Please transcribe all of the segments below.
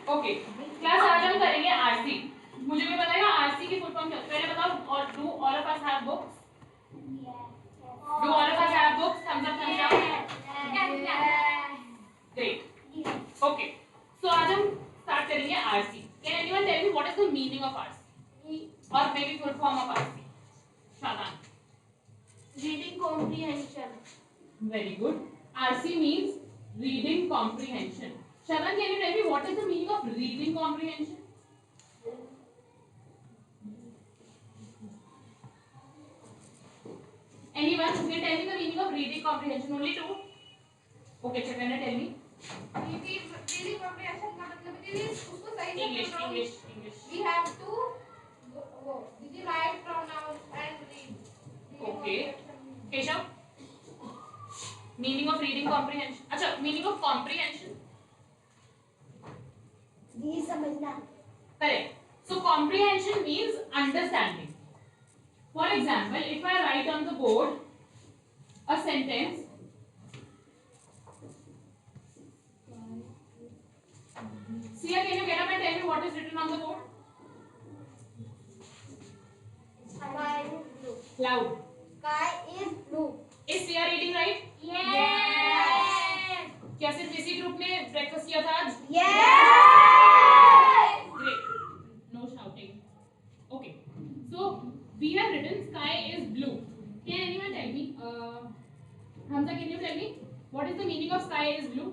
Okay class आज हम करेंगे आरसी। मुझे भी बताएगा आरसी की फुल फॉर्म क्या है? पहले बताओ और do all of us have books? Do all of us have books? Thumbs up thumbs down. Great. Okay so आज हम स्टार्ट करेंगे RC. Can anyone tell me what is the meaning of RC और may be full form of RC? Shadan. Reading comprehension. Very good. RC means reading comprehension. Shadan, can you tell me what is the meaning of reading comprehension? Anyone who can tell me the meaning of reading comprehension? Only two? Okay, Chaitanya, tell me. Reading comprehension का मतलब दीदी उसको सही से English. We have to did you write pronouns and read. Okay. Keshav? Meaning of reading comprehension. अच्छा, meaning of comprehension. ये समझना. Correct. So comprehension means understanding. For example, if I write on the board a sentence, Sia, can you get up and tell me what is written on the board? Sky is blue. Loud. Sky is blue. Is Sia reading right? Yes. क्या सिर्फ इसी group ने breakfast किया था आज? Yes. Great. No shouting. Okay. So we have written sky is blue. Can anyone tell me? Hamza, can you tell me what is the meaning of sky is blue?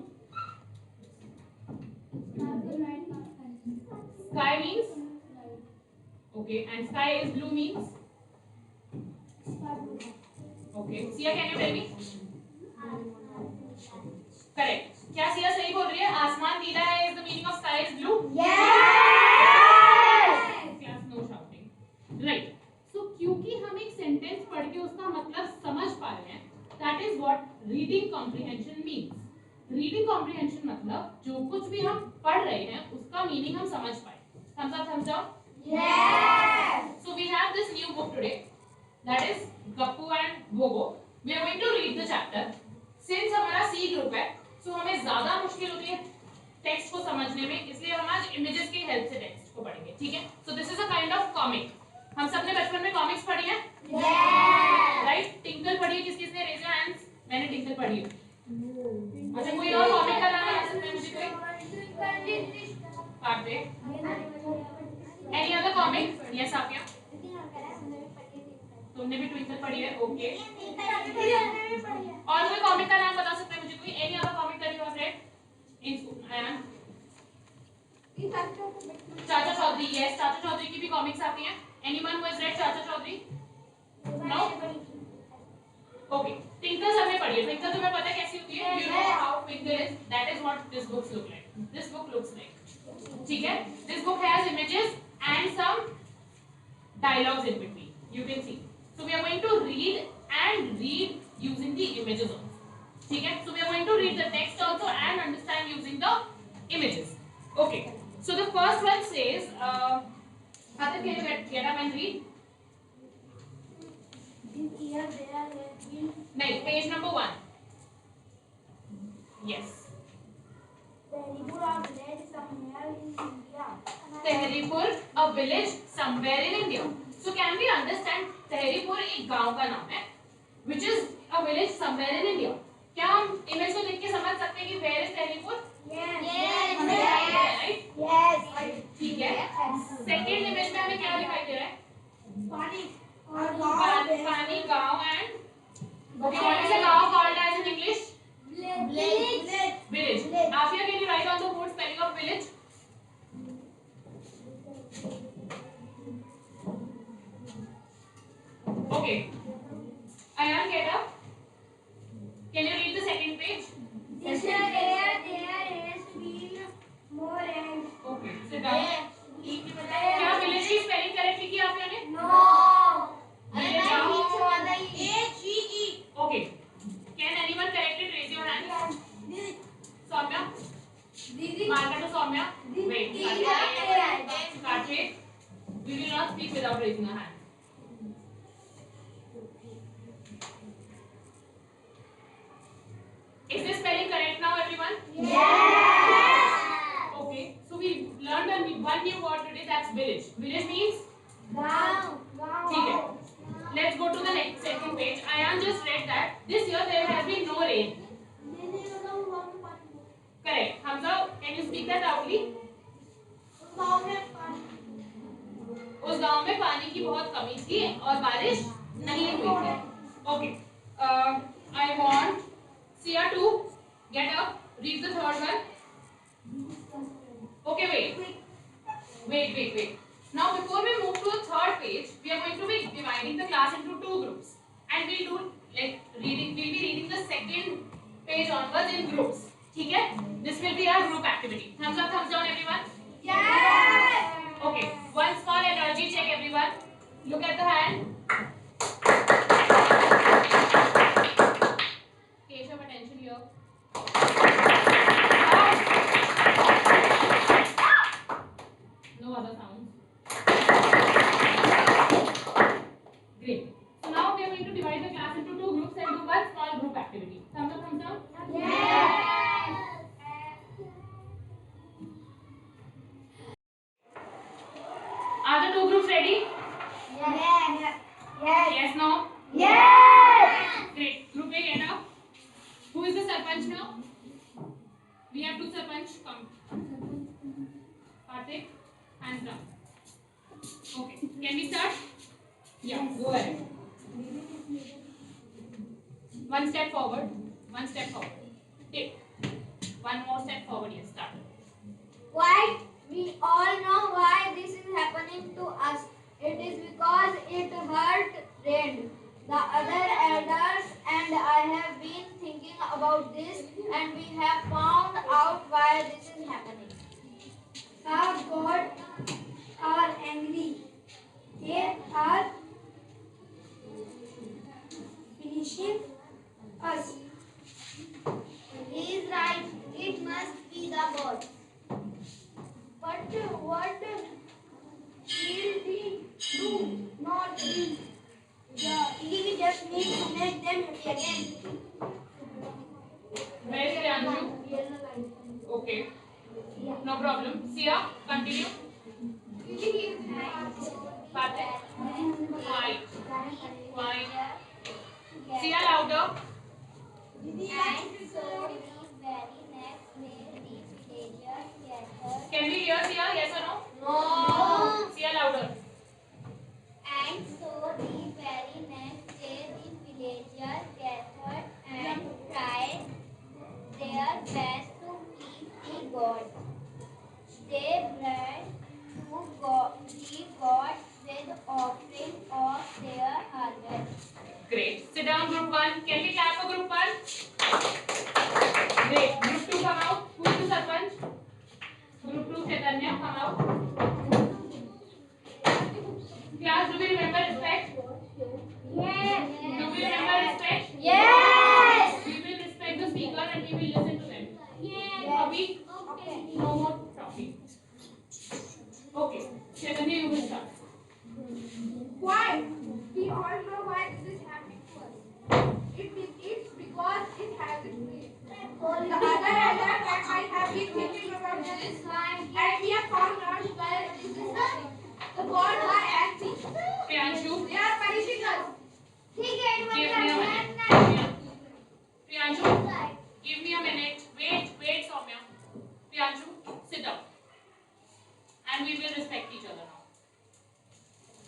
Sky means? Okay. And sky is blue means? Okay. Sia, can you tell me? Correct. क्या सिया सही बोल रही है? आसमान नीला है is the meaning of sky is blue? Yes. Class no shouting. Right. So क्योंकि हम एक सेंटेंस पढ़ के उसका मतलब समझ पा रहे हैं, that is what reading comprehension means. Reading comprehension मतलब जो कुछ भी हम पढ़ रहे हैं उसका मीनिंग हम समझ पाए. Thumbs up, thumbs down. Yes. So we have this new book today, that is Gappu and Bobo. We are going to read the chapter. Since हमारा C ग्रुप है, so हमें ज्यादा मुश्किल होती है टेक्स्ट को समझने में, इसलिए हम आज इमेजेस की हेल्प से टेक्स्ट को पढ़ेंगे. ठीक है? So this is a kind of comic. हम सबने बचपन में कॉमिक्स पढ़ी है? राइट. टिंकल पढ़ी है? किस किसने रेज योर हैंड्स? मैंने टिंकल पढ़ी है. अच्छा, कोई और कॉमिक का नाम बता सकता है मुझे कोई? काट दे. Any other comic? Yes Aafiya, तुमने भी ट्विंकल पढ़ी है? ओके. और कोई कॉमिक का नाम बता सकता है मुझे कोई? Any other comic that you have read in school? Ayaan? Chacha Chaudhary. Yes, चाचा चौधरी की भी कॉमिक्स आती हैं. एनीवन हु हैज रेड चाचा चौधरी? नो. ओके. ट्विंकल सबने पढ़ी है. ट्विंकल तुम्हें पता है कैसी होती है? You know how twinkle is. That is what this books look like. This book looks like. ठीक है? This book has images and some dialogues in between. You can see. So we are going to read using the images also. ठीक है? So we are going to read the text also and understand using the images. Okay. So the first one says, Atif, can you get up and read? नहीं, page number 1. Yes. Tehripur, a village somewhere in India. So can we understand Tehripur एक गांव का नाम है, which is a village somewhere in India. क्या हम image को देख के समझ सकते हैं कि where is Tehripur? Yes. हमें right? Yes. ठीक है. सेकेंड इमेज में हमें क्या दिखाई दे रहा है? पानी. पानी, गांव and okay, what is a गांव called as in English? Village. Afia, can you write on the board spelling of village? Okay. Ayan, get up. Can you read the second page? This year there has been more and. Okay. Sit down. क्या village की spelling correctly की आपने ने? No. H-E-E. Okay. Can anyone correct it? Raise your hand. Soumya. Marker to Soumya. Wait. Start it. We will not speak without raising a hand. Is this spelling correct now, everyone? Yes. Okay. So we one new word today, that's village. Village means Wow. ठीक है. Let's go to the next second page. Ayan just read that this year there has been no rain. Correct. Hamza, can you speak that loudly? उस गांव में पानी की बहुत कमी थी और बारिश नहीं हुई थी. Okay. I want Sia to get up. Read the third one. Okay, wait. Now before we move to the third page, we are going to be dividing the class into two groups, and we'll do like reading. We'll be reading the second page onwards in groups. ठीक है? This will be our group activity. Thumbs up, thumbs down, everyone. Yes. Okay. One small energy check, everyone. Look at the hand. Keshav, attention here. No other sounds. Great. So now we are going to divide the class into two groups and do one small group activity. Thumbs up, thumbs down. Yes. Are the two groups ready? Yes. Yes, no? Yes. Great. Group A, get up. Who is the Sarpanch now? We have two Sarpanch. Come. Karthik, hands down. Okay. Can we start? Yeah, go ahead. One step forward. One step forward. Take. One more step forward. Yes, start. Why? We all know why this is happening to us. It is because it hurt rain. The other elders and I have been thinking about this, and we have found out why this is happening. Our God are angry. They are finishing us. He is right. It must be the God. But what will we do? Not we. He just needs to make them happy again. Where is Priyanshu? Okay. No problem. Sia, continue. Karthik. Quiet. Sia, louder. And so the very next day, the villagers gathered. Can we hear Sia? Yes or no? No. Sia, louder. And so the very next day, the villagers gathered and tried their best to please the god. They brought the god with offering of their harvest. Great. Sit down, group 1. Can we clap for group 1? Great. Group 2, come out. Who is the Sarpanch? Group 2, Chaitanya, come out. Class, do we remember respect? Yes. Do we remember respect? Yes. We will respect the speaker and we will listen to them. Yes. Copy? Okay. No more talking. Okay. Chaitanya, you will start. Why? We all know why this is happening to us. It's because it has its way. The other elders and I have been thinking about this, and we have found out why this is happening. The gods are angry. Priyanshu, They are punishing us. give me a minute. Priyanshu, give me a minute. Wait, Soumya. Priyanshu, sit down. And we will respect each other now.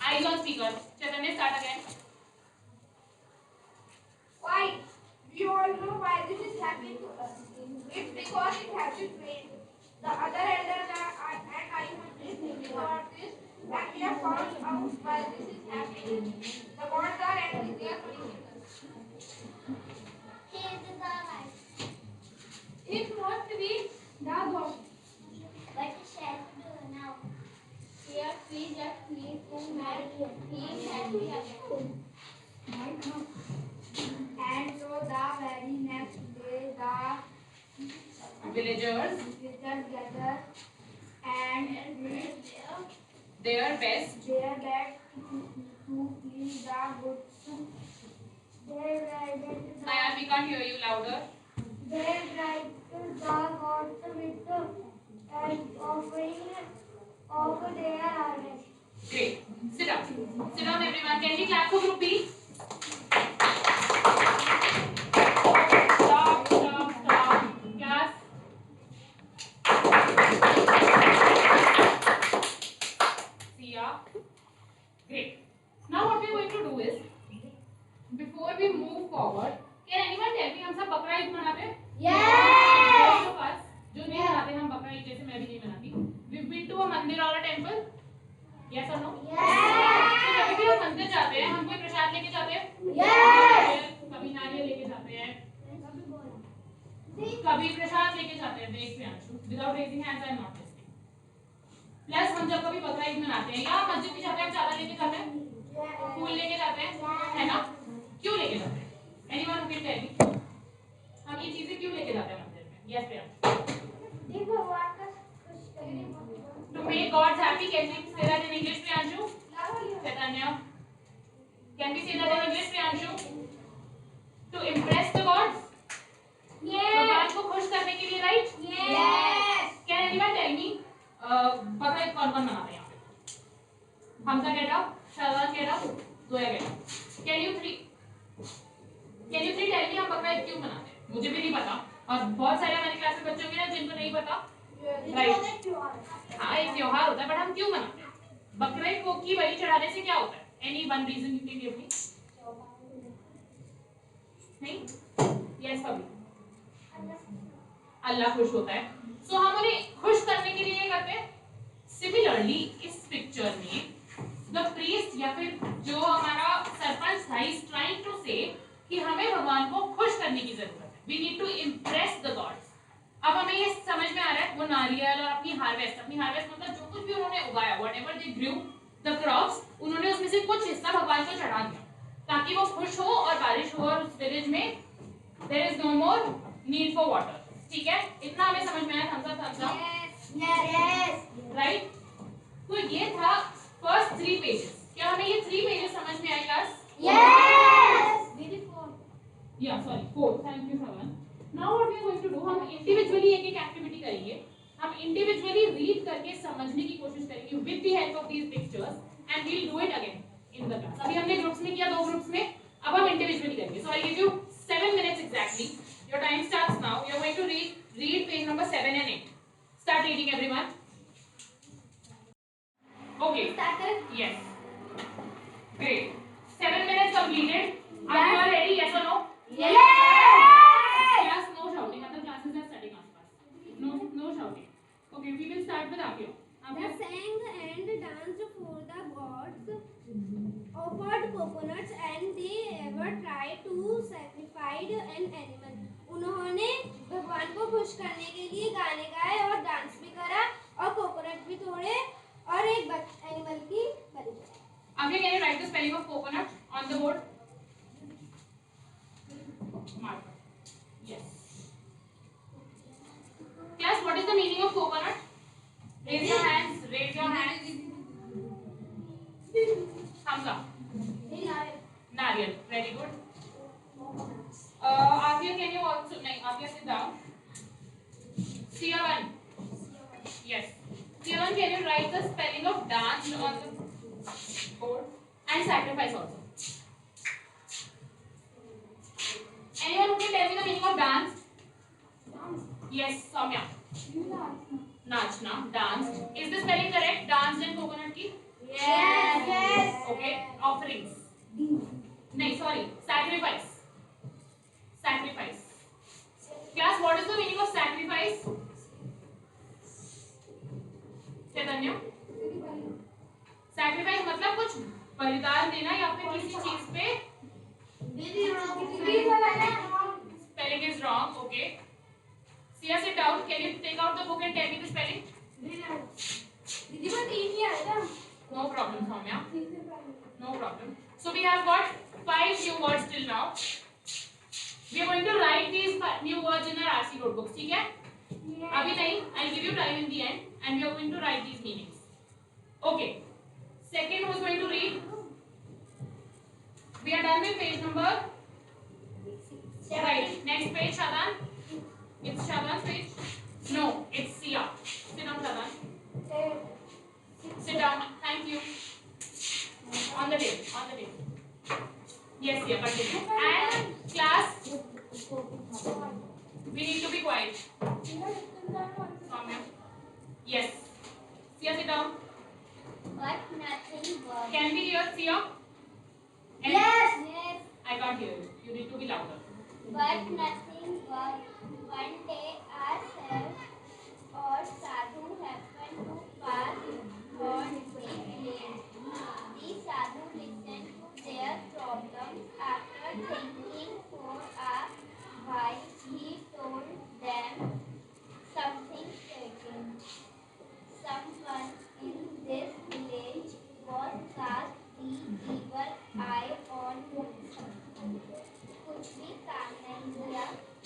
Eyes on speaker. Chaitanya, start again. Why? We all know why this is happening to us. It's because it has its way. The other elders and I have been thinking about this, and we have found out why this is happening. The gods are angry. They are punishing us. It must be the God. What shall we do now? Here we just need to marry him. He shall be again. And so the very next day, the Villagers, villagers gathered and did their best. their best to please the gods. They guided Sayan, we can't hear you louder. the gods with an offering Great. Sit down. Sit down, everyone. Can we clap for group B? Stop. Class. Sia. Great. Now what we are going to do is, before we move forward, can anyone tell me हम सब बकरा ईद मनाते हैं? Yes. Most of us जो नहीं मनाते हम बकरा ईद, जैसे मैं भी नहीं मनाती. We've been to a मंदिर or a temple? Yes or no? Yes. तो जब भी हम मंदिर जाते हैं हम कोई प्रसाद लेके जाते हैं? Yes. कभी नारियल लेके जाते हैं, कभी प्रसाद लेके जाते हैं. देख Priyanshu, without raising hands I am not listening. Plus हम जब कभी बकरा ईद मनाते हैं या मस्जिद भी जाते हैं, हम चादर लेके जाते हैं, फूल लेके जाते हैं, है ना? क्यों लेके जाते हैं? Anyone who can tell me? हम ये चीजें क्यों लेके जाते हैं मंदिर में? Yes प्रियांशु. भगवान का खुश करने To make gods happy. Can we say that in English, Priyanshu? Chaitanya. Can we say that in English, Priyanshu? To impress the gods. भगवान को खुश करने के लिए, right? Yes. Can anyone tell me? बकरा ईद कौन मनाते हैं यहाँ पे? Hamza get up, Shahjan get up, Zoya get up. Can you three tell me हम बकरा ईद क्यों मनाते हैं? मुझे भी नहीं पता और बहुत सारे हमारी क्लास में बच्चे होंगे ना जिनको नहीं पता. Right. हाँ एक त्योहार होता है, बट हम क्यों मनाते हैं? बकरे को की बलि चढ़ाने से क्या होता है? Any one reason you can give me? नहीं? Yes कभी? अल्लाह खुश होता है. So हम उन्हें खुश करने के लिए करते हैं. Similarly इस पिक्चर में the priest या फिर जो हमारा सरपंच था is trying to say कि हमें भगवान को खुश करने की जरूरत है. We need to impress the gods. अब हमें ये समझ में आ रहा है वो नारियल और अपनी हार्वेस्ट मतलब जो कुछ भी उन्होंने उगाया, whatever they grew, the crops, उन्होंने उसमें से कुछ हिस्सा भगवान को चढ़ा दिया ताकि वो खुश हो और बारिश हो और उस विलेज में there is no more need for water. ठीक है, इतना हमें समझ में आया. thumbs up. Yes. राइट. तो ये था फर्स्ट 3 पेजेस. क्या हमें ये 3 पेजेस समझ में आए क्लास? Yes. Beautiful. या sorry 4. Thank you Shravan. Now what we are going to do, हम इंडिविजुअली एक एक्टिविटी करेंगे. हम इंडिविजुअली रीड करके समझने की कोशिश करेंगे with the help of these pictures and we will do it again in the class. अभी हमने ग्रुप्स में किया, 2 ग्रुप्स में. अब हम इंडिविजुअली करेंगे. So I give you 7 minutes exactly. Your time starts now. You are going to read page number 7 and 8. Start reading, everyone. Okay. Yes. Great. 7 minutes completed. Are you all ready? Yes or no? Yes. Class, no shouting. Other classes are studying आसपास. No shouting. Okay, we will start with Afia. They sang and danced for the gods, offered coconuts, and they ever tried to sacrifice an animal. उन्होंने भगवान को खुश करने के लिए गाने गाए और डांस भी करा और कोकोनट भी तोड़े और एक एनिमल की बलि चढ़ाई. Afia, can you write the spelling of coconut on the board? Mark. Yes. Class, what is the meaning of coconut? Raise your hands. Raise your hands. Thumbs up. Nariyal. Very good. Afia, can you also? No, Afia, sit down. Siyavan. Yes. Siyavan, can you write the spelling of dance on the board and sacrifice also? Anyone who can tell me the meaning of dance? Yes, Soumya. Nachna, dance. Is the spelling correct? Dance and coconut ki? Yes. Okay. Offerings. No, sorry. Sacrifice. Sacrifice. Class, what is the meaning of sacrifice? Chaitanya? Sacrifice मतलब कुछ बलिदान देना या फिर किसी चीज पे. Spelling is wrong. Okay. Sia, sit down. Can you take out the book and tell me the spelling? No problem, Soumya. No problem. So we have got 5 new words till now. We are going to write these new words in our RC notebooks. ठीक है? अभी नहीं. I'll give you time in the end, and we are going to write these meanings. Okay. Second, who is going to read? We are done with page number. Right. Next page, Shadan. It's Shadan's page. No, it's Sia. Sit down, Shadan. Sit down. Thank you.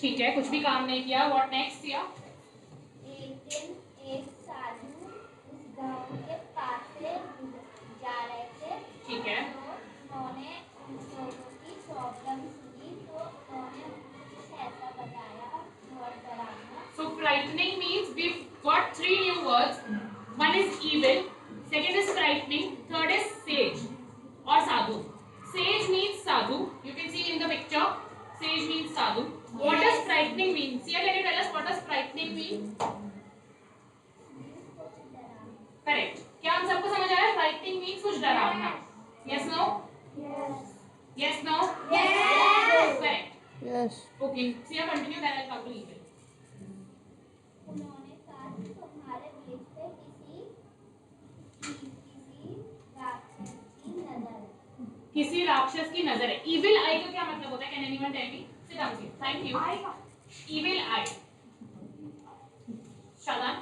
ठीक है, कुछ भी काम नहीं किया. What next किया? एक दिन एक साधु उस गांव के पास से जा रहे थे. ठीक है. तो उन्होंने लोगों की प्रॉब्लम सुनी तो उन्होंने कुछ ऐसा बताया बहुत डरावना. So frightening means we've got three new words. One is evil, second is frightening, third is sage or sadhu. Sage means sadhu. You can see in the picture. Sage means sadhu. What does frightening mean? Sia, can you tell us what does frightening mean? Correct. क्या हम सबको समझ आया? Frightening means कुछ डरावना. Yes, no? Yes. Yes, no? Yes. Correct. Yes. Okay. Sia, continue. Then I'll come to evil. उन्होंने कहा कि तुम्हारे बीच से किसी राक्षस की नजर है. Evil eye का क्या मतलब होता है? Can anyone tell me? Sit down, please. Thank you. Evil eye. Shadan?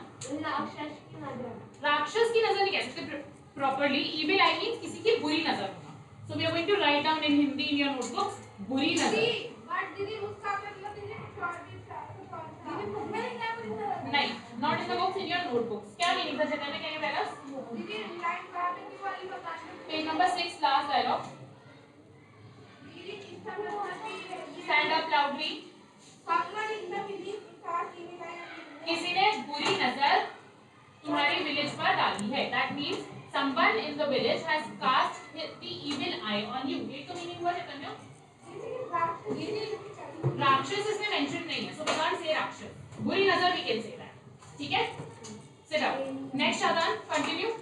राक्षस की नजर. राक्षस की नजर नहीं कह सकते properly. Evil eye means किसी की बुरी नजर होना. So we are going to write down in Hindi in your notebooks. बुरी नजर. दीदी उसका मतलब दीदी नहीं, not in the books, in your notebooks. क्या meaning था चेतन? Can you tell us? दीदी लाइन पढ़ाने की वाली बताना. Page number 6, last dialogue. दीदी इसका मतलब Stand up loudly. someone in the village cast evil eye. किसी ने बुरी नजर तुम्हारी विलेज पर डाली है. That means someone in the village has cast the evil eye on you. ये तो मीनिंग हुआ चेतन? राक्षस इसमें मेंशन नहीं है, so we can't say राक्षस. बुरी नजर we can say that. ठीक है? Sit down. Next Shadan, continue.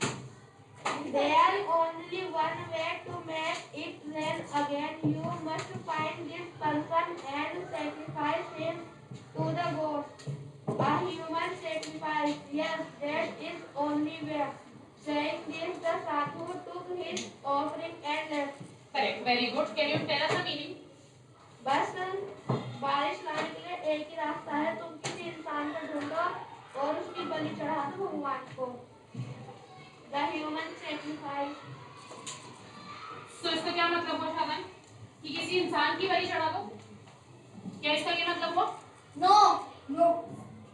There only one way to make it rain again. You must find this person and sacrifice him to the gods. A human sacrifice. Yes, that is only way. Saying this, the sadhu took his offering and left. Correct. Very good. Can you tell us the meaning? बस बारिश लाने के लिए एक ही रास्ता है. तुम किसी इंसान को ढूंढो और उसकी बलि चढ़ा दो भगवान को. The human sacrifice. So इसका क्या मतलब हुआ शादान? कि किसी इंसान की बलि चढ़ा दो? क्या इसका ये मतलब हुआ? No.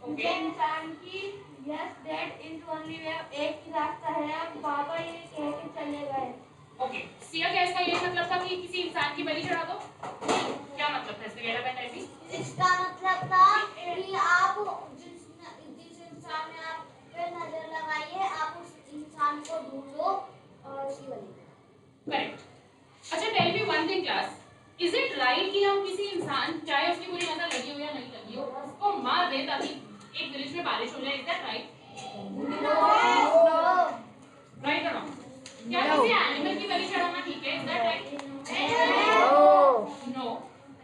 Okay. इंसान की yes that is only way. एक ही रास्ता है. अब बाबा ये कह के चले गए. Okay. सिया, क्या इसका ये मतलब था कि किसी इंसान की बलि चढ़ा दो? क्या मतलब था इसका? गैरा बेटा भी? इसका मतलब था कि आप जिस इंसान ने आप पे नजर लगाई है आप उस इंसान को ढूंढो और उसकी बलि. Correct. अच्छा, tell me one thing class. Is it right कि हम किसी इंसान, चाहे उसकी बुरी नजर लगी हो या नहीं लगी हो, उसको मार दें ताकि एक विलेज में बारिश हो जाए? Is that right? Right or wrong? क्या किसी एनिमल की बलि चढ़ाना ठीक है? Is that right? No.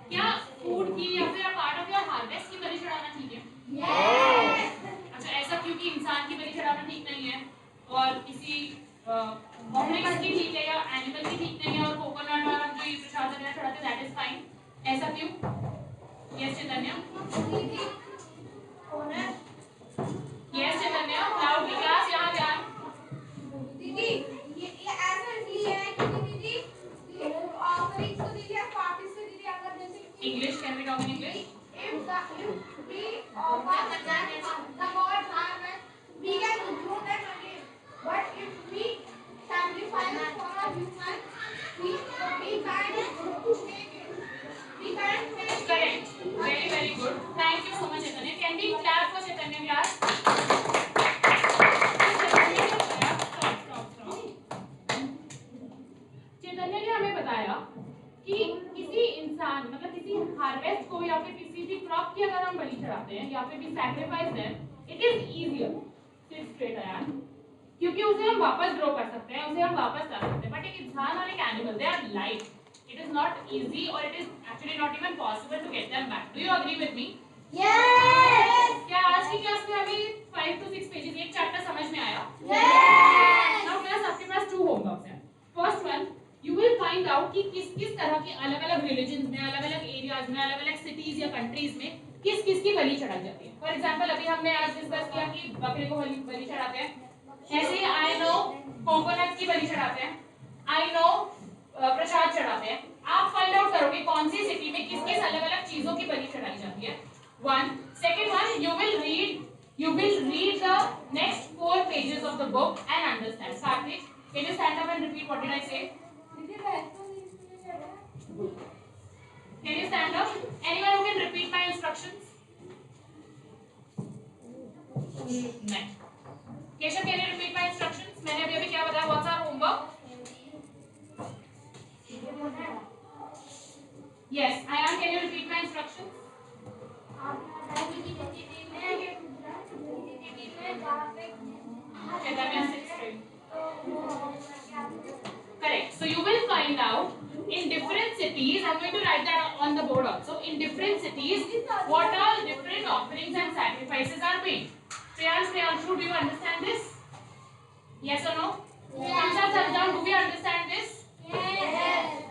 क्या फूड की या फिर पार्ट ऑफ योर हार्वेस्ट की बलि चढ़ाना ठीक है? अच्छा, ऐसा क्यों कि इंसान की बलि चढ़ाना ठीक नहीं है और किसी ऑर्गेनिक्स की ठीक है या एनिमल की ठीक नहीं है और कोकोनट और हम जो ये प्रसाद वगैरह चढ़ाते हैं दैट इज फाइन? ऐसा क्यों? यस चैतन्य? यस चैतन्य? लाउडली क्लास, यहाँ ध्यान. दीदी ये ऐसा इसलिए है क्योंकि दीदी ऑफरिंग्स को दीदी आप पार्टीज को दीदी अगर जैसे English, can we talk in English? if we offer the God's harvest, we can do that again. But if we sacrifice for a human, we can't make it. We can't make it. Correct. Very good. Thank you so much Chaitanya. Can we clap for Chaitanya class? चैतन्य ने हमें बताया कि किसी इंसान मतलब किसी harvest को या फिर किसी भी क्रॉप की अगर हम बलि चढ़ाते हैं या फिर भी सैक्रिफाइस दें, इट इज इजियर. सिर्फ स्ट्रेट आया क्योंकि उसे हम वापस ग्रो कर सकते हैं, उसे हम वापस ला सकते हैं. बट एक इंसान और एक animal, they are life. It is not easy और it is actually not even possible to get them back. Do you agree with me? Yes. क्या आज की क्लास में अभी 5 to 6 पेजेस एक चैप्टर समझ में आया? Yes. नाउ क्लास आपके पास 2 होमवर्क्स हैं. First one, you will find out कि किस तरह के अलग-अलग रिलीजन्स में, अलग-अलग एरियाज में, अलग-अलग सिटीज या कंट्रीज में किस की बलि चढ़ाई जाती है. फॉर एग्जांपल अभी हमने आज डिस्कस किया कि बकरे को बलि चढ़ाते हैं. ऐसे ही आई नो कोकोनट की बलि चढ़ाते हैं. आई नो प्रसाद चढ़ाते हैं. आप फाइंड आउट करोगे कौन सी सिटी में किस अलग-अलग चीजों की बलि चढ़ाई जाती है. One. Second one, you will read the next 4 pages of the book and understand. Satvik, can you stand up and repeat what did I say? Can you stand up? Anyone who can repeat my instructions? नहीं. Keshav, can you repeat my instructions? मैंने अभी क्या बताया? What's our homework? Yes, Ayan, can you repeat my instructions? Okay, that means 6 straight. Correct. So you will find out in different cities. I'm going to write that on the board also. In different cities, what all different offerings and sacrifices are made. Priyanshu, do you understand this? Yes or no? Thumbs up, thumbs down. Do we understand this? Yes.